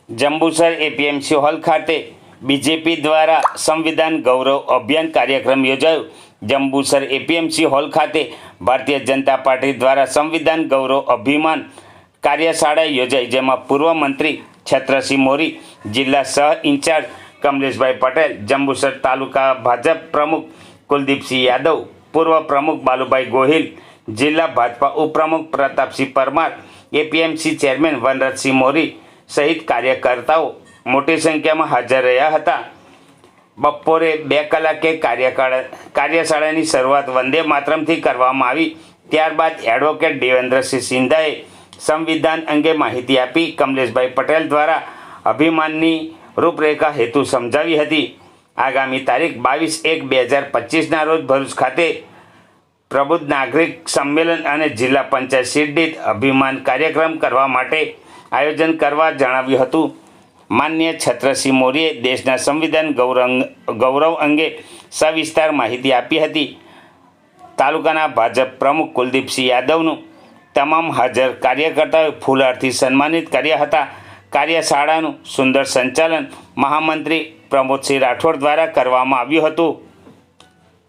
Jambusar APMC hall ખાતે BJP દ્વારા સંવિધાન ગૌરવ અભિયાન કાર્યક્રમ યોજાયો। જંબુસર એપીએમસી હોલ ખાતે ભારતીય જનતા પાર્ટી દ્વારા સંવિધાન ગૌરવ અભિયાન કાર્યશાળા યોજાઈ, જેમાં પૂર્વ મંત્રી છત્રસિંહ મોરી, જિલ્લા સહ ઇન્ચાર્જ કમલેશભાઈ પટેલ, જંબુસર તાલુકા ભાજપ પ્રમુખ કુલદીપસિંહ યાદવ, પૂર્વ પ્રમુખ બાલુભાઈ ગોહિલ, જિલ્લા ભાજપા ઉપપ્રમુખ પ્રતાપસિંહ પરમાર, એપીએમસી ચેરમેન વનરાજસિંહ મોરી સહિત કાર્યકર્તાઓ મોટી સંખ્યામાં હાજર રહ્યા હતા। બપોરે 2 કલાકે કાર્યશાળાની શરૂઆત વંદે માતરમથી કરવામાં આવી। ત્યારબાદ એડવોકેટ દેવેન્દ્રસિંહ સિંધાએ સંવિધાન અંગે માહિતી આપી। કમલેશભાઈ પટેલ દ્વારા અભિયાનની રૂપરેખા હેતુ સમજાવી હતી। આગામી તારીખ 22/1/2025ના રોજ ભરૂચ ખાતે પ્રબુદ્ધ નાગરિક સંમેલન અને જિલ્લા પંચાયત સીટ દીઠ અભિયાન કાર્યક્રમ કરવા માટે આયોજન કરવા જણાવ્યું હતું। માનનીય છત્રસિંહ મોરીએ દેશના સંવિધાન ગૌરવ અંગે સવિસ્તાર માહિતી આપી હતી। તાલુકાના ભાજપ પ્રમુખ કુલદીપસિંહ યાદવનું તમામ હાજર કાર્યકર્તાઓએ ફૂલહારથી સન્માનિત કર્યા હતા। કાર્યશાળાનું સુંદર સંચાલન મહામંત્રી પ્રમોદસિંહ રાઠોડ દ્વારા કરવામાં આવ્યું હતું।